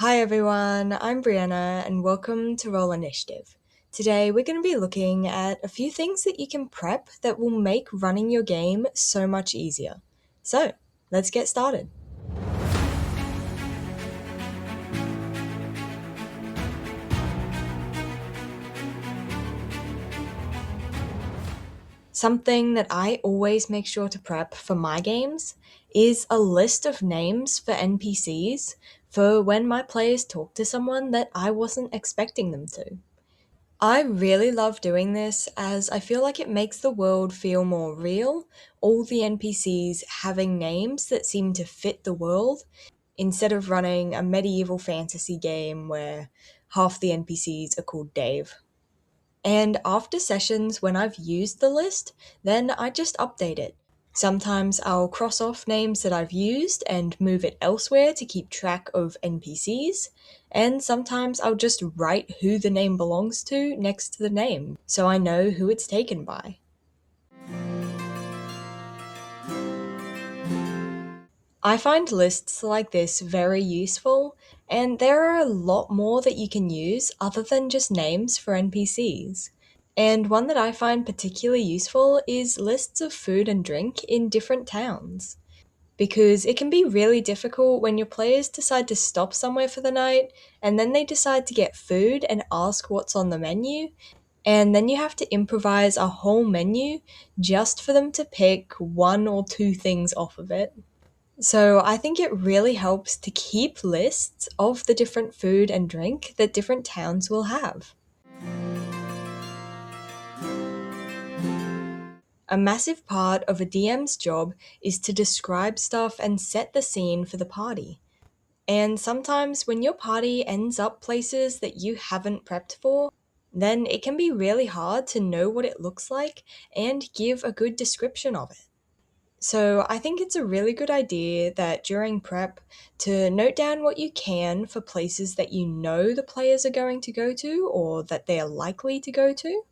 Hi everyone, I'm Brianna and welcome to Roll Initiative. Today we're going to be looking at a few things that you can prep that will make running your game so much easier. So, let's get started. Something that I always make sure to prep for my games is a list of names for NPCs for when my players talk to someone that I wasn't expecting them to. I really love doing this as I feel like it makes the world feel more real, all the NPCs having names that seem to fit the world, instead of running a medieval fantasy game where half the NPCs are called Dave. And after sessions, when I've used the list, then I just update it. Sometimes I'll cross off names that I've used and move it elsewhere to keep track of NPCs, and sometimes I'll just write who the name belongs to next to the name so I know who it's taken by. I find lists like this very useful, and there are a lot more that you can use other than just names for NPCs. And one that I find particularly useful is lists of food and drink in different towns. Because it can be really difficult when your players decide to stop somewhere for the night and then they decide to get food and ask what's on the menu, and then you have to improvise a whole menu just for them to pick one or two things off of it. So I think it really helps to keep lists of the different food and drink that different towns will have. A massive part of a DM's job is to describe stuff and set the scene for the party. And sometimes when your party ends up places that you haven't prepped for, then it can be really hard to know what it looks like and give a good description of it. So I think it's a really good idea that during prep to note down what you can for places that you know the players are going to go to or that they are likely to go to.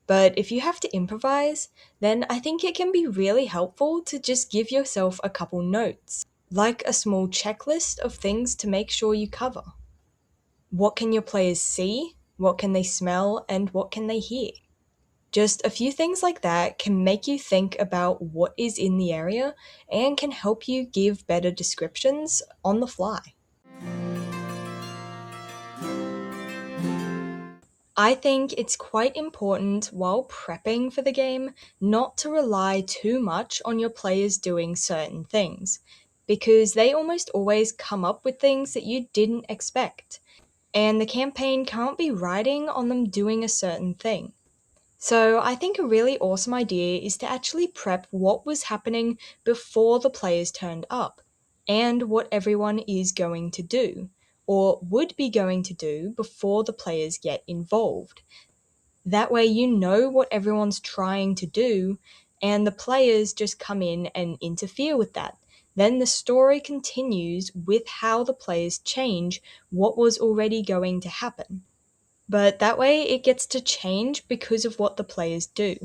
But if you have to improvise, then I think it can be really helpful to just give yourself a couple notes, like a small checklist of things to make sure you cover. What can your players see? What can they smell? And what can they hear? Just a few things like that can make you think about what is in the area and can help you give better descriptions on the fly. I think it's quite important while prepping for the game not to rely too much on your players doing certain things, because they almost always come up with things that you didn't expect, and the campaign can't be riding on them doing a certain thing. So I think a really awesome idea is to actually prep what was happening before the players turned up, and what everyone is going to do, or would be going to do before the players get involved. That way you know what everyone's trying to do, and the players just come in and interfere with that. Then the story continues with how the players change what was already going to happen. But that way it gets to change because of what the players do.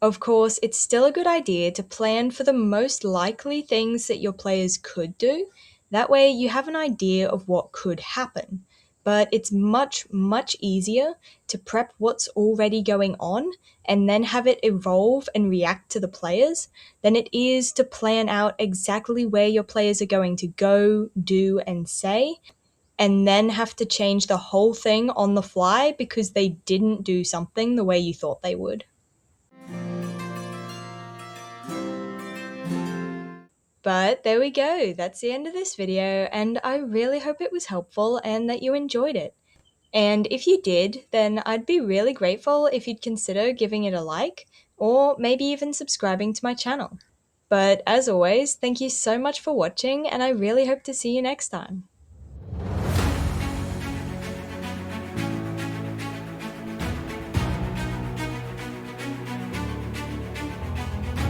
Of course, it's still a good idea to plan for the most likely things that your players could do. That way you have an idea of what could happen. But it's much, much easier to prep what's already going on and then have it evolve and react to the players than it is to plan out exactly where your players are going to go, do, and say, and then have to change the whole thing on the fly because they didn't do something the way you thought they would. But there we go, that's the end of this video, and I really hope it was helpful and that you enjoyed it. And if you did, then I'd be really grateful if you'd consider giving it a like, or maybe even subscribing to my channel. But as always, thank you so much for watching, and I really hope to see you next time.